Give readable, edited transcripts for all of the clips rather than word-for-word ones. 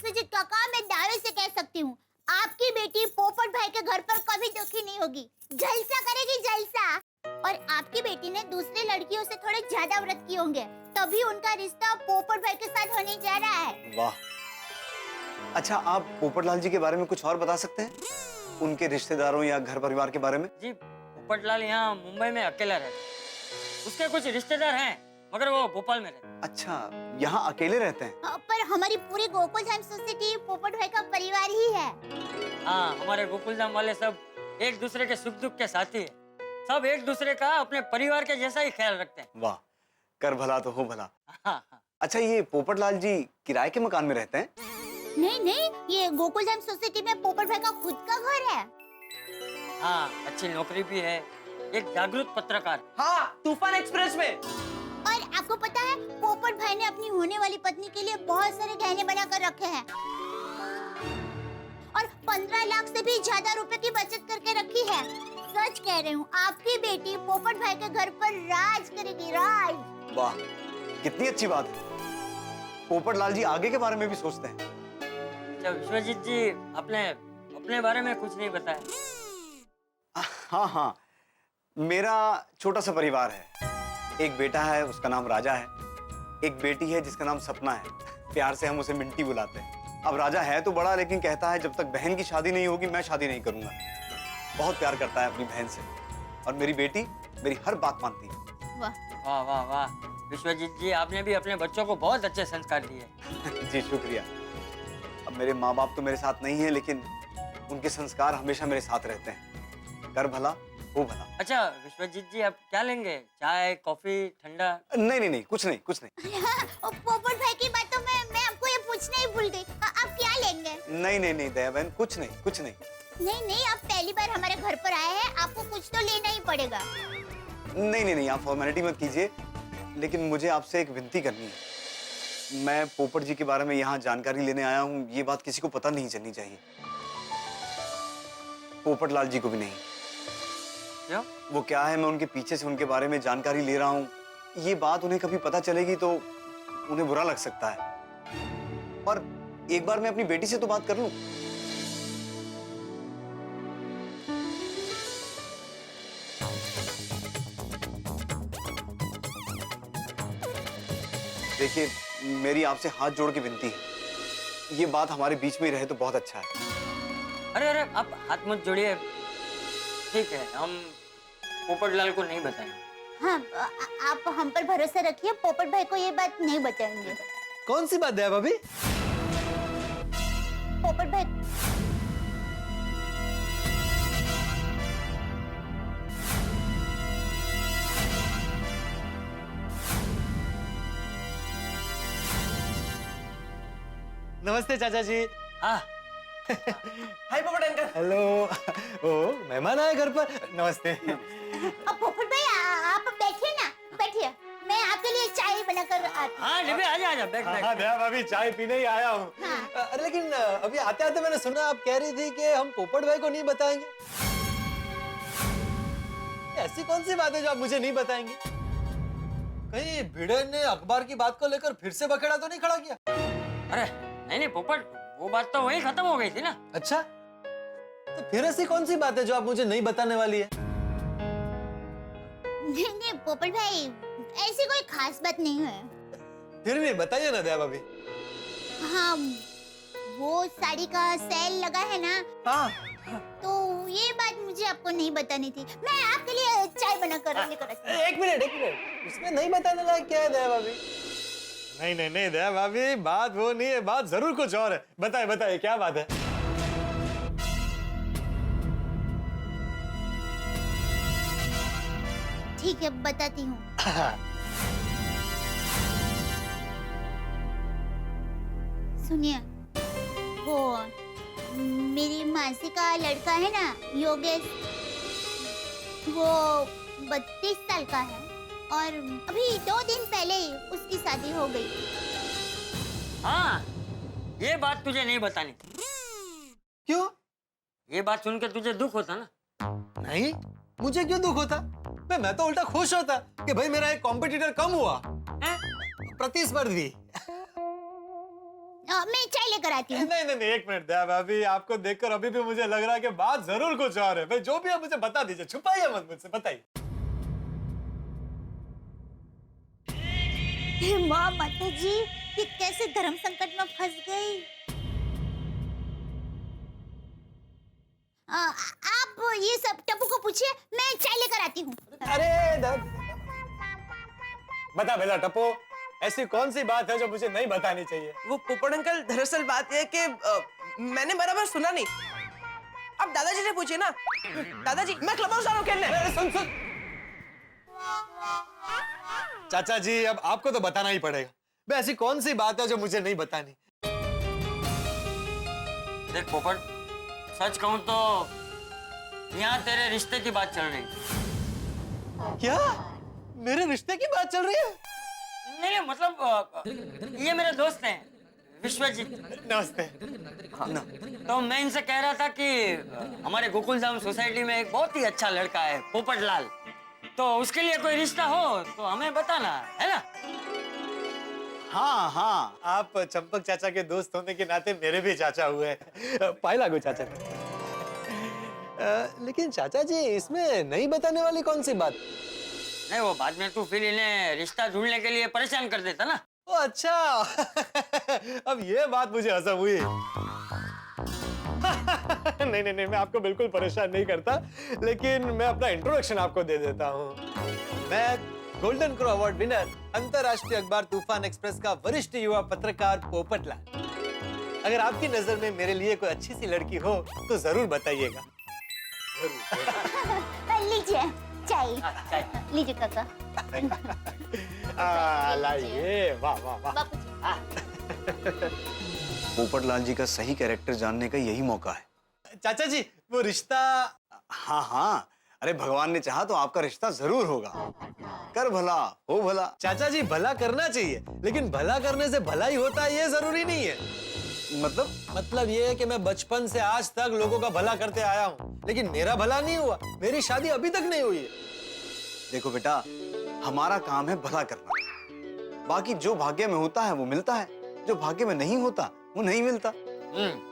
विश्वजीत काका, मैं दावे से कह सकती हूँ आपकी बेटी पोपट भाई के घर पर कभी दुखी नहीं होगी, जलसा करेगी जलसा। और आपकी बेटी ने दूसरी लड़कियों से थोड़े ज्यादा व्रत किए होंगे, तभी उनका रिश्ता पोपट भाई के साथ होने जा रहा है। वाह। अच्छा, आप पोपटलाल जी के बारे में कुछ और बता सकते हैं? उनके रिश्तेदारों या घर परिवार के बारे में? जी, पोपटलाल यहाँ मुंबई में अकेला रहता है। उसके कुछ रिश्तेदार हैं, मगर वो भोपाल में रहते हैं। अच्छा, यहाँ अकेले रहते हैं? पर हमारी पूरी गोकुलधाम सोसाइटी पोपट भाई का परिवार ही है। हाँ, हमारे गोकुलधाम वाले सब एक दूसरे के सुख दुख के साथी है। सब एक दूसरे का अपने परिवार के जैसा ही ख्याल रखते हैं। वाह, कर भला तो हो भला। हाँ। अच्छा, ये पोपटलाल जी किराए के मकान में रहते हैं? नहीं नहीं, ये गोकुलधाम सोसाइटी में पोपट भाई का खुद का घर है। हाँ, अच्छी नौकरी भी है, एक जागरूक पत्रकार। हाँ, तूफान एक्सप्रेस में। और आपको पता है, पोपट भाई ने अपनी होने वाली पत्नी के लिए बहुत सारे गहने बना कर रखे हैं और 15 लाख से भी ज्यादा रुपए की बचत करके रखी है। सच कह रही हूँ, आपकी बेटी पोपट भाई के घर पर राज करेगी, राज। वाह, कितनी अच्छी बात है। पोपटलाल जी आगे के बारे में भी सोचते हैं। जब विश्वजीत जी आपने अपने बारे में कुछ नहीं बताया। हाँ हाँ, मेरा छोटा सा परिवार है। एक बेटा है, उसका नाम राजा है। एक बेटी है जिसका नाम सपना है। प्यार से हम उसे मिंटी बुलाते हैं। अब राजा है तो बड़ा, लेकिन कहता है जब तक बहन की शादी नहीं होगी मैं शादी नहीं करूंगा। बहुत प्यार करता है अपनी बहन से, और मेरी बेटी मेरी हर बात मानती है। वाह वाह वाह वाह, विश्वजीत जी आपने भी अपने बच्चों को बहुत अच्छे संस्कार दिए। जी शुक्रिया। अब मेरे माँ बाप तो मेरे साथ नहीं है, लेकिन उनके संस्कार हमेशा मेरे साथ रहते हैं। कर भला हो भला। अच्छा विश्वजीत जी, आप क्या लेंगे? चाय, कॉफी, ठंडा? नहीं नहीं नहीं, कुछ नहीं कुछ नहीं। पोपट भाई की बातों में मैं आपको ये पूछना ही भूल गई। आप क्या लेंगे? नहीं नहीं नहीं दया बहन, कुछ नहीं कुछ नहीं। नहीं नहीं, आप पहली बार हमारे घर पर आए हैं, आपको कुछ तो लेना ही पड़ेगा। नहीं नहीं नहीं, आप फॉर्मेलिटी मत कीजिए, लेकिन मुझे आपसे एक विनती करनी है। मैं पोपट जी के बारे में यहाँ जानकारी लेने आया हूँ, ये बात किसी को पता नहीं चलनी चाहिए, पोपटलाल जी को भी नहीं। क्यों? वो क्या है, मैं उनके पीछे से उनके बारे में जानकारी ले रहा हूँ। ये बात उन्हें कभी पता चलेगी तो उन्हें बुरा लग सकता है। और एक बार मैं अपनी बेटी से तो बात कर लूं। देखिए, मेरी आपसे हाथ जोड़ के विनती है, ये बात हमारे बीच में ही रहे तो बहुत अच्छा है। अरे अरे, आप हाथ मत जोड़िए। ठीक है, हम पोपटलाल को नहीं बताएंगे। हाँ, आप हम पर भरोसा रखिए, पोपट भाई को ये बात नहीं बताएंगे। कौन सी बात है भाभी? पोपट भाई नमस्ते चाचा जी। हाँ। हाय पोपट अंकल। हेलो। ओ, मेहमान आए घर पर। नमस्ते। अब पोपट भाई आप बैठिए ना, बैठिए, मैं आपके लिए चाय बनाकर आती हूँ। हाँ डिबे, आजा आजा, बैठ बैठ। हाँ दया भाभी, चाय पीने ही आया हूँ। हाँ। लेकिन अभी आते आते मैंने सुना आप कह रही थी कि हम पोपट भाई को नहीं बताएंगे। ऐसी कौन सी बात है जो आप मुझे नहीं बताएंगे? कहीं भिड़े ने अखबार की बात को लेकर फिर से बखेड़ा तो नहीं खड़ा किया? अरे नहीं नहीं पोपट, वो बात तो वही खत्म हो गई थी ना। अच्छा, तो फिर ऐसी कौन सी बात है जो आप मुझे नहीं बताने वाली है? नहीं नहीं पोपट भाई, ऐसी कोई खास बात नहीं है। फिर भी बताइए ना दया भाभी। हाँ, वो साड़ी का सेल लगा है ना, हाँ। तो ये बात मुझे आपको नहीं बतानी थी। मैं आपके लिए चाय बनाकर लेकर आती हूँ। एक मिनट, उसमें नहीं बताने लायक क्या है दया भाभी? नहीं नहीं नहीं दया भाभी, बात वो नहीं है, बात जरूर कुछ और है। बताइए बताइए, क्या बात है? ठीक है, बताती हूँ। सुनिए, वो मेरी मासी का लड़का है ना, योगेश, वो 32 साल का है और अभी 2 दिन पहले ही उसकी शादी हो गई। हाँ, ये बात तुझे नहीं बतानी थी। क्यों? ये बात सुन के तुझे दुख होता ना? नहीं, मुझे क्यों दुख होता? मैं तो उल्टा खुश होता कि भाई मेरा एक कॉम्पिटिटर कम हुआ, हैं? प्रतिस्पर्धी। मैं चाय लेकर आती हूँ। नहीं नहीं नहीं, एक मिनट दया भाभी, आपको देखकर अभी भी मुझे लग रहा है कि बात जरूर कुछ और है। भाई जो भी है मुझे बता दीजिए, छुपाइए मत मुझसे, बताइए। हे माँ माता जी, ये कैसे धर्म संकट में फंस गई। आप ये सब टप्पू को पूछिए, मैं चाय लेकर आती हूँ। अरे बता बेटा टप्पू, ऐसी कौन सी बात है जो मुझे नहीं बतानी चाहिए? वो पोपट अंकल, दरअसल बात यह है कि मैंने बराबर सुना नहीं। अब दादाजी से पूछिए ना। दादाजी, मैं क्लब हाउस जा रहा हूँ खेलने। अरे सुन सुन चाचा जी, अब आपको तो बताना ही पड़ेगा। भाई ऐसी कौन सी बात है जो मुझे नहीं बतानी? देख पोपट, सच कहूं तो यहाँ तेरे रिश्ते की बात चल रही है। क्या मेरे रिश्ते की बात चल रही है? नहीं मतलब ये मेरे दोस्त हैं विश्वजीत। नमस्ते। तो मैं इनसे कह रहा था कि हमारे गोकुलधाम सोसाइटी में एक बहुत ही अच्छा लड़का है पोपट लाल, तो उसके लिए कोई रिश्ता हो तो हमें बताना, है ना? हाँ हाँ, आप चंपक चाचा के दोस्त होने के नाते मेरे भी चाचा हुए हैं। पाई लागू चाचा। लेकिन चाचा जी, इसमें नहीं बताने वाली कौन सी बात? नहीं, वो बाद में तू फिर इन्हें रिश्ता ढूंढने के लिए परेशान कर देता ना। ओ अच्छा। अब ये बात मुझे हंसम हुई। नहीं नहीं नहीं, मैं आपको बिल्कुल परेशान नहीं करता, लेकिन मैं अपना इंट्रोडक्शन आपको दे देता हूँ। मैं गोल्डन क्रो अवार्ड विनर, अंतरराष्ट्रीय अखबार तूफान एक्सप्रेस का वरिष्ठ युवा पत्रकार पोपट लाल। अगर आपकी नजर में मेरे लिए कोई अच्छी सी लड़की हो तो जरूर बताइएगा। लीजिए चाय। लीजिए काका। लाइए, वाह वाह वाह। बापूजी। पोपट लाल जी का सही कैरेक्टर जानने का यही मौका है। चाचा जी, वो रिश्ता। हाँ हाँ, अरे भगवान ने चाहा तो आपका रिश्ता जरूर होगा। कर भला हो भला। चाचा जी, भला करना चाहिए, लेकिन भला करने से भला ही होता है ये जरूरी नहीं है। मतलब ये है कि मैं बचपन से आज तक लोगों का भला करते आया हूँ, लेकिन मेरा भला नहीं हुआ। मेरी शादी अभी तक नहीं हुई है। देखो बेटा, हमारा काम है भला करना। बाकी जो भाग्य में होता है वो मिलता है, जो भाग्य में नहीं होता वो नहीं मिलता।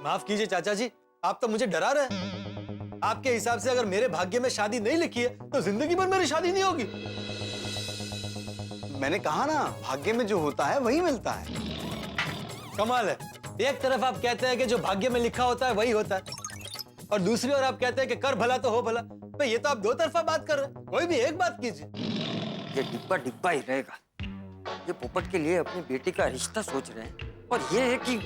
माफ कीजिए चाचा जी, आप तो मुझे डरा रहे हैं। आपके हिसाब से अगर मेरे भाग्य में शादी नहीं लिखी है तो जिंदगी भर मेरी शादी नहीं होगी। मैंने कहा ना, भाग्य में जो होता है वही मिलता है। कमाल है, एक तरफ आप कहते हैं कि जो भाग्य में लिखा होता है वही होता है, और दूसरी ओर आप कहते हैं कि कर भला तो हो भला। भाई ये तो आप दो तरफा बात कर रहे हैं, कोई भी एक बात कीजिए। ये डिब्बा डिब्बा ही रहेगा। ये पोपट के लिए अपनी बेटी का रिश्ता सोच रहे हैं, और ये है कि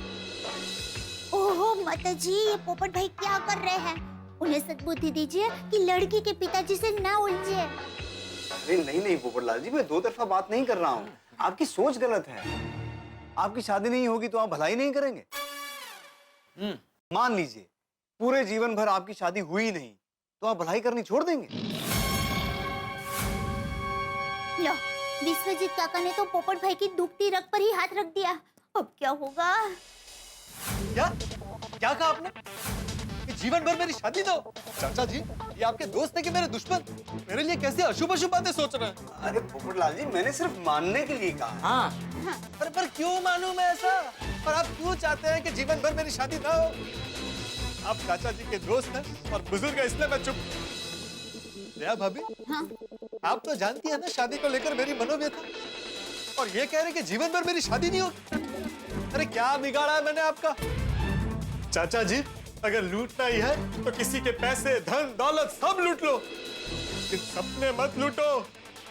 ओहो माता जी, ये पोपट भाई क्या कर रहे हैं? उन्हें सद्बुद्धि दीजिए कि लड़की के पिताजी से ना उलझे। अरे नहीं नहीं पोपट लाल जी, मैं दो तरफा बात नहीं कर रहा हूँ। आपकी सोच गलत है। आपकी शादी नहीं होगी तो आप भलाई नहीं करेंगे। मान लीजिए पूरे जीवन भर आपकी शादी हुई नहीं तो आप भलाई करनी छोड़ देंगे? लो, विश्वजीत काका ने तो पोपट भाई की दुखती रग पर ही हाथ रख दिया। अब क्या होगा? क्या क्या कहा आपने? कि जीवन भर मेरी शादी दो? चाचा जी, ये आपके दोस्त है कि मेरे दुश्मन? मेरे लिए कैसे अशुभ अशुभ बातें सोच रहे हैं? अरे पोपट लाल जी, मैंने सिर्फ मानने के लिए कहा। हाँ, अरे पर क्यों मानूं मैं ऐसा? और आप क्यों चाहते हैं कि जीवन भर मेरी शादी ना हो? आप चाचा जी के दोस्त हैं और बुजुर्ग है, इसलिए मैं चुप। दया भाभी, हाँ। आप तो जानती है ना शादी को लेकर मेरी मनोव्यथा, और ये कह रहे कि जीवन भर मेरी शादी नहीं होगी। अरे क्या बिगाड़ा है मैंने आपका? चाचा जी, अगर लूटना ही है तो किसी के पैसे, धन, दौलत सब लूट लो, लेकिन सपने मत लूटो।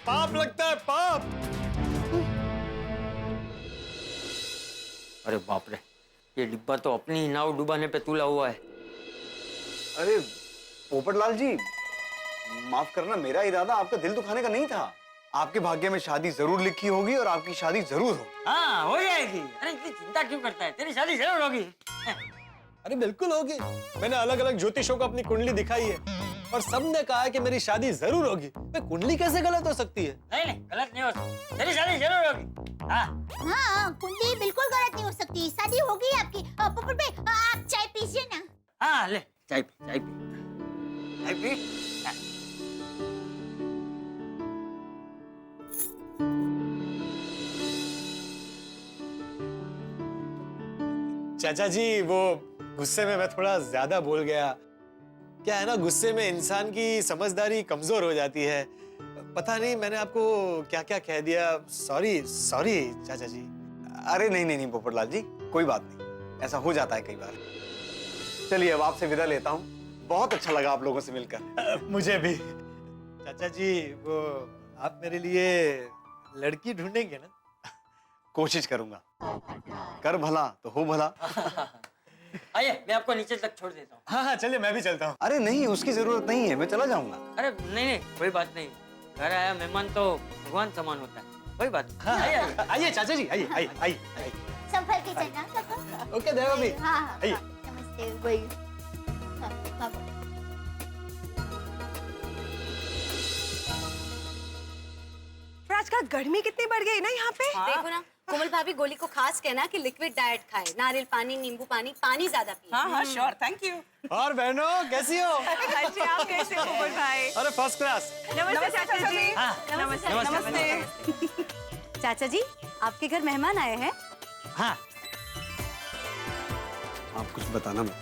पाप लगता है, पाप। अरे बाप रे, ये डिब्बा तो अपनी ही नाव डुबाने पे तुला हुआ है। अरे पोपट लाल जी, माफ करना, मेरा इरादा आपका दिल दुखाने का नहीं था। आपके भाग्य में शादी जरूर लिखी होगी और आपकी शादी जरूर होगी। हाँ, हो जाएगी। अरे इतनी चिंता क्यों करता है? तेरी शादी जरूर होगी। अरे बिल्कुल होगी। मैंने अलग अलग ज्योतिषों को अपनी कुंडली दिखाई है और सबने कहा है कि मेरी शादी जरूर होगी। भाई कुंडली कैसे गलत हो सकती है? नहीं नहीं, गलत नहीं हो सकती, तेरी शादी जरूर होगी। हाँ हाँ, कुंडली बिल्कुल गलत नहीं हो सकती, शादी होगी आपकी। पोपट भाई, आप चाय पीजिए ना। हाँ, ले चाय पी, चाय पी, चाय पी। हाँ। चाचा जी वो गुस्से में मैं थोड़ा ज्यादा बोल गया। क्या है ना, गुस्से में इंसान की समझदारी कमजोर हो जाती है। पता नहीं मैंने आपको क्या क्या कह दिया। सॉरी सॉरी चाचा जी। अरे नहीं नहीं नहीं पोपटलाल जी, कोई बात नहीं, ऐसा हो जाता है कई बार। चलिए अब आपसे विदा लेता हूँ। बहुत अच्छा लगा आप लोगों से मिलकर। मुझे भी। चाचा जी वो आप मेरे लिए लड़की ढूंढेंगे ना? कोशिश करूंगा। कर भला तो हो भला। आइए मैं आपको नीचे तक छोड़ देता हूँ। हाँ हाँ चलिए, मैं भी चलता हूँ। अरे नहीं, उसकी जरूरत नहीं है, मैं चला जाऊंगा। अरे नहीं नहीं कोई बात नहीं, घर आया मेहमान तो भगवान समान होता है, कोई बात नहीं। हाँ, आइए आइए। आइए चाचा जी, आइए आइए आइए आइए। संभल के चलना काका। ओके देवा भी। हाँ हाँ आइए। हाँ, नमस्ते वही। हाँ, बाबा। पर आजकल गर्मी कितनी बढ़ गई ना यहाँ पे। देखो ना, कोमल भाभी गोली को खास कहना कि लिक्विड डाइट खाए, नारियल पानी, नींबू पानी, पानी ज्यादा पिए। हाँ हाँ श्योर, थैंक यू। और बहनों कैसी हो? अच्छे, आप कैसे हो पोपट भाई? अरे फर्स्ट क्लास। नमस्ते चाचा जी। हाँ, नमस्ते नमस्ते। चाचा जी, आपके घर मेहमान आए हैं? हाँ आप कुछ बताना मत।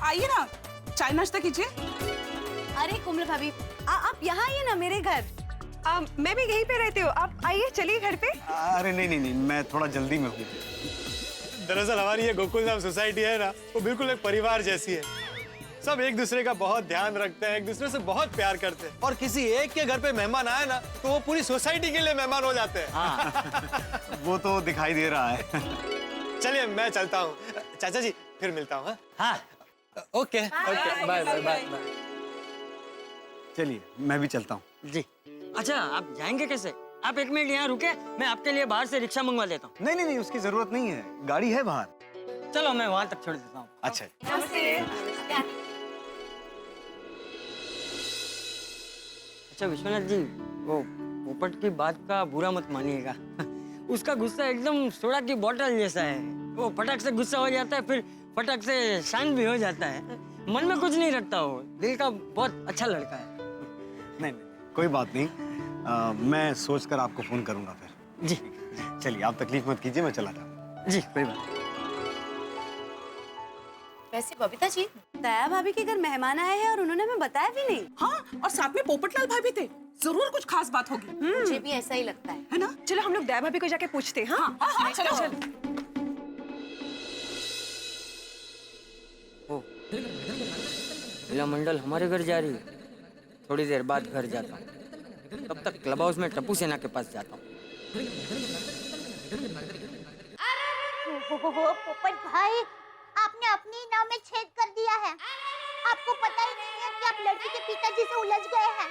आइए ना, चाय नाश्ता कीजिए। अरे कोमल भाभी, आप यहाँ आइए ना मेरे घर। मैं भी यहीं पे रहती हूँ, आप आइए, चलिए घर पे। अरे नहीं नहीं नहीं, मैं थोड़ा जल्दी में हूँ। दरअसल हमारी ये गोकुल धाम सोसाइटी है ना, वो बिल्कुल एक परिवार जैसी है। सब एक दूसरे का बहुत ध्यान रखते हैं, एक दूसरे से बहुत प्यार करते हैं। और किसी एक के घर पे मेहमान आए ना, तो वो पूरी सोसाइटी के लिए मेहमान हो जाते हैं। हाँ वो तो दिखाई दे रहा है। चलिए मैं चलता हूँ। चाचा जी फिर मिलता हूँ। हाँ। Okay okay, bye bye bye. चलिए मैं भी चलता हूँ। जी अच्छा, आप जाएंगे कैसे? आप एक मिनट यहाँ रुके, मैं आपके लिए बाहर से रिक्शा मंगवा देता हूँ। नहीं नहीं नहीं, उसकी जरूरत नहीं है, गाड़ी है बाहर। चलो मैं वहां तक छोड़ देता हूँ। अच्छा। अच्छा विश्वनाथ जी, वो पोपट की बात का बुरा मत मानिएगा। उसका गुस्सा एकदम सोडा की बोतल जैसा है। वो फटक से गुस्सा हो जाता है, फिर फटक से शांत भी हो जाता है। मन में कुछ नहीं रखता, वो दिल का बहुत अच्छा लड़का है। नहीं नहीं कोई बात नहीं, मैं सोचकर आपको फोन करूंगा फिर। जी चलिए आप तकलीफ मत कीजिए, मैं चला जाऊँ। जी कोई बात नहीं। वैसे बबीता जी, दया भाभी के घर मेहमान आए हैं और उन्होंने हमें बताया भी नहीं। हाँ, और साथ में पोपटलाल भाई भी थे। जरूर कुछ खास बात होगी, मुझे भी ऐसा ही लगता है। है ना? चलो हम लोग दया भाभी को जाके पूछते हैं। हाँ, चलो चलो। ओ, लीला मंडल हमारे घर जा रही है। थोड़ी देर बाद घर जाता हूँ, तब तक क्लब हाउस में टप्पू सेना के पास जाता हूँ। ओहो, पोपट भाई, आपने अपनी नाव में छेद कर दिया है। आपको पता ही नहीं है कि आप लड़की के पिताजी से उलझ गए हैं।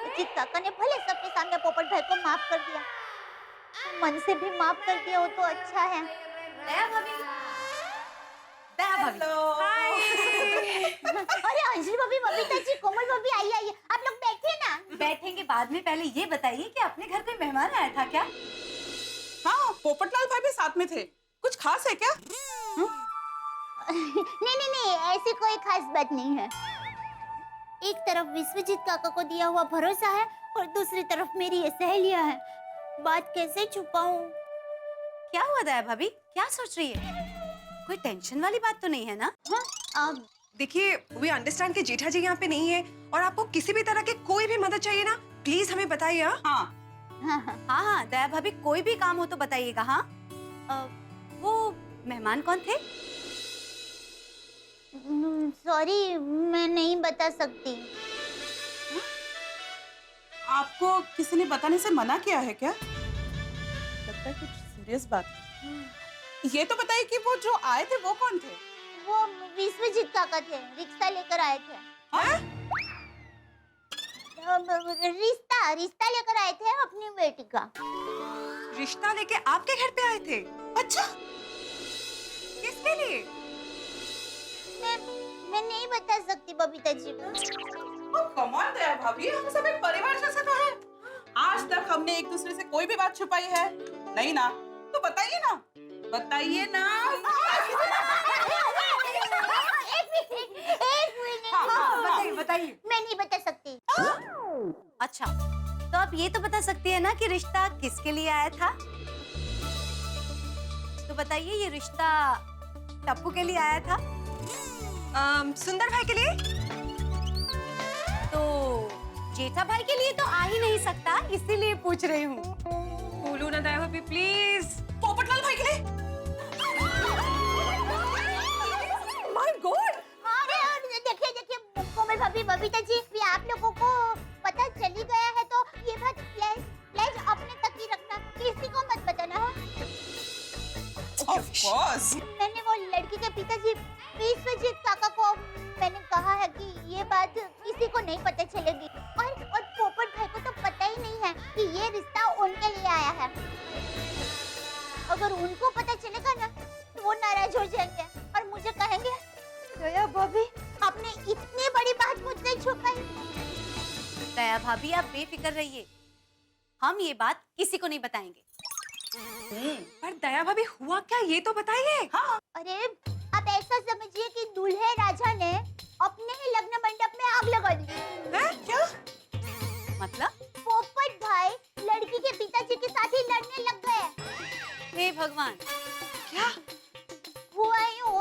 अजीत काका ने भले सबके सामने पोपट भाई को माफ कर दिया, मन से भी माफ कर दिया हो तो अच्छा है। दया भाभी, दया भाभी। अरे अंजलि भाभी, बबीता जी, कोमल भाभी, आइए आइए, आप लोग बैठिए ना। बैठेंगे बाद में, पहले ये बताइए कि अपने घर कोई मेहमान आया था क्या? हाँ, पोपटलाल भाई भी साथ में थे। कुछ खास है क्या? नहीं नहीं नहीं, ऐसी कोई खास बात नहीं है। एक तरफ विश्वजीत काका को दिया हुआ भरोसा है और दूसरी तरफ मेरी ये सहेलियां हैं। बात कैसे छुपाऊं? क्या हुआ दया भाभी, क्या सोच रही है? कोई टेंशन वाली बात तो नहीं है ना? हाँ, देखिए, वी अंडरस्टैंड कि जेठा जी यहाँ पे नहीं है और आपको किसी भी तरह की कोई भी मदद चाहिए ना, प्लीज हमें बताइए। हाँ हाँ, दया भाभी, कोई भी काम हो तो बताइएगा। हाँ, वो मेहमान कौन थे? सॉरी, मैं नहीं बता सकती। आपको किसी ने बताने से मना किया है क्या? लगता है कुछ सीरियस बात है। ये तो बताइए कि वो जो आए थे वो कौन थे? वो विश्वजीत काका थे, रिक्शा लेकर आए थे। हाँ? रिश्ता लेकर आए थे अपनी बेटी का। रिश्ता लेके आपके घर पे आए थे? अच्छा, किसके लिए? मैं नहीं बता सकती बबीता जी। कमाल दया भाभी, हम सब एक परिवार जैसे तो हैं। आज तक हमने एक दूसरे से कोई भी बात छुपाई है नहीं ना? तो बताइए ना, बताइए ना। एक मिनट। बताइए बताइए। मैं नहीं बता सकती। अच्छा, तो आप ये तो बता सकती है ना कि रिश्ता किसके लिए आया था? तो बताइए ये रिश्ता टप्पू के लिए आया था? सुंदर भाई के लिए? तो जेठा भाई के लिए तो आ ही नहीं सकता, इसीलिए पूछ रही हूँ। बोलो ना दया भाभी प्लीज। पोपटलाल भाई के लिए। My God. अरे देखिए देखिए कोमल भाभी, बबीता जी, भी आप लोगों को पता चल ही गया है तो ये बात प्लीज अपने तक ही रखना, किसी को मत बताना। Of course. मैंने वो लड़की के पिताजी विश्वजीत काका को मैंने कहा है कि ये बात किसी को नहीं पता चलेगी, और पोपट भाई को तो पता ही नहीं है कि ये रिश्ता उनके लिए आया है। अगर उनको पता चलेगा ना तो वो नाराज हो जाएंगे और मुझे कहेंगे दया भाभी आपने इतनी बड़ी बात मुझसे छुपाई। दया भाभी आप बेफिक्र रहिए, हम ये बात किसी को नहीं बताएंगे। पर दया भाभी हुआ क्या ये तो बताइए। हाँ। अरे आप ऐसा समझिए कि दूल्हे राजा ने अपने ही लग्न मंडप में आग लगा दी। हैं? क्या? मतलब? पोपट भाई लड़की के पिताजी के साथ ही लड़ने लग गए। हे भगवान, क्या? हुआ यूं,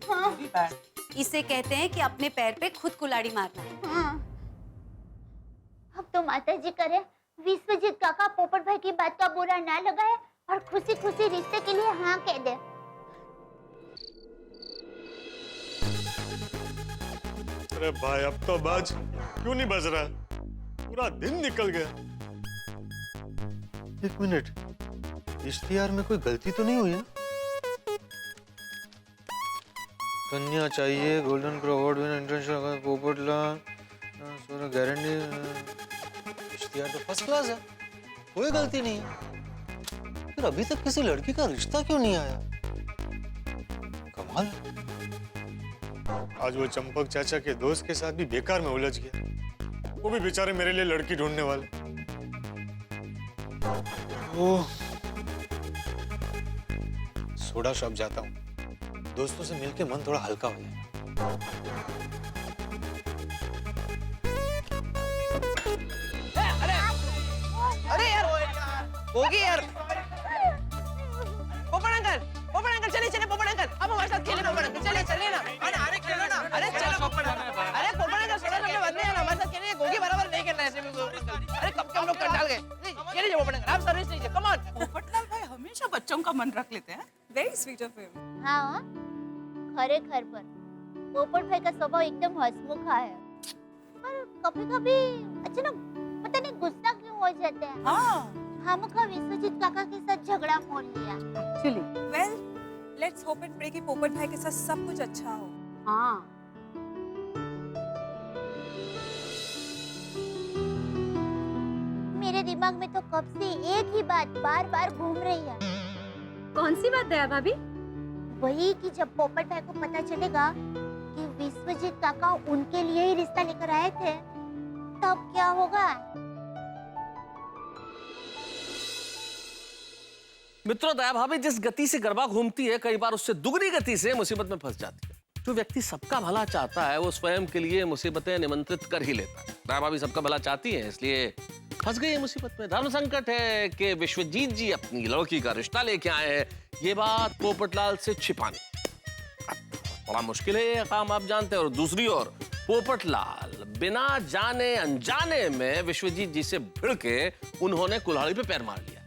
हाँ। इसे कहते हैं कि अपने पैर पे खुद कुल्हाड़ी मारना। हाँ। अब तो माता जी करे विश्वजीत काका पोपट भाई की बात का बुरा ना लगाए और खुशी खुशी रिश्ते के लिए हाँ कह दे। अरे भाई अब तो बज, क्यों नहीं बज रहा? पूरा दिन निकल गया। एक मिनट, इश्तिहार में कोई गलती तो नहीं हुई है? कन्या चाहिए, golden crow award winner, international Popatlal, guarantee. इश्तिहार तो फर्स्ट क्लास है, कोई गलती नहीं है। फिर अभी तक किसी लड़की का रिश्ता क्यों नहीं आया? कमाल है। आज वो चंपक चाचा के दोस्त के साथ भी बेकार में उलझ गया। वो भी बेचारे मेरे लिए लड़की ढूंढने वाले। ओह, सोडा शॉप जाता हूँ, दोस्तों से मिलके मन थोड़ा हल्का हो जाए। अरे यार होगी यार। पोपट अंकल चलिए चलिए पोपट अंकल, अब हमारे साथ खेले। पोपट अंकल चलिए चलिए ना। अरे खेलो ना। अरे चलो पोपट अंकल। अरे पोपट अंकल सोडा शॉप में बंदे हैं ना, हमारे साथ खेलिए। गोगी बराबर नहीं खेलना है ऐसे में। अरे कब के हम लोग कंटाल गए। खेलिए पोपट अंकल, आप सर्विस लीजिए, कम ऑन। पोपटलाल भाई हमेशा बच्चों का मन रख लेते हैं। Very sweet of him. हाँ, खरे घर पर पोपट भाई का स्वभाव एकदम हंसमुखा है, पर कभी-कभी अचानक पता नहीं गुस्सा क्यों हो जाते हैं। हाँ। हमका विश्वजीत काका के साथ झगड़ा मोल लिया। Well let's hope and pray कि पोपट भाई के साथ सब कुछ अच्छा हो। हाँ। मेरे दिमाग में तो कब से एक ही बात बार-बार घूम रही है। कौन सी बात दया भाभी? वही कि जब पोपट भाई को पता चलेगा कि विश्वजीत काका उनके लिए ही रिश्ता लेकर आए थे, तब क्या होगा? मित्रों, दया भाभी जिस गति से गरबा घूमती है, कई बार उससे दुगनी गति से मुसीबत में फंस जाती है। जो व्यक्ति सबका भला चाहता है वो स्वयं के लिए मुसीबतें निमंत्रित कर ही लेता है। दया भाभी सबका भला चाहती है, इसलिए फंस गई है मुसीबत में। धर्म संकट है कि विश्वजीत जी अपनी लड़की का रिश्ता लेके आए हैं, ये बात पोपटलाल से छिपानी बड़ा मुश्किल है, ये काम आप जानते हैं। और दूसरी ओर पोपटलाल बिना जाने अनजाने में विश्वजीत जी से भिड़ के उन्होंने कुल्हाड़ी पे पैर मार लिया।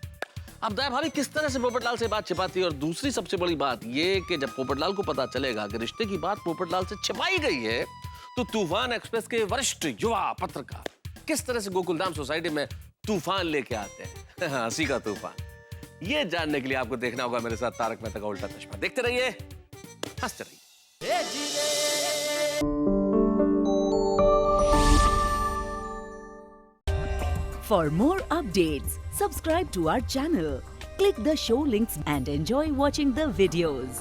अब दया भाभी किस तरह से पोपटलाल से बात छिपाती है? और दूसरी सबसे बड़ी बात ये कि जब पोपटलाल को पता चलेगा कि रिश्ते की बात पोपटलाल से छिपाई गई है, तो तूफान एक्सप्रेस के वरिष्ठ युवा पत्रकार किस तरह से गोकुलधाम सोसाइटी में तूफान लेके आते हैं, हंसी का तूफान। ये जानने के लिए आपको देखना होगा मेरे साथ तारक मेहता का उल्टा चश्मा। देखते रहिए, हंसते रहिए। For more updates, subscribe to our channel, click the show links and enjoy watching the videos.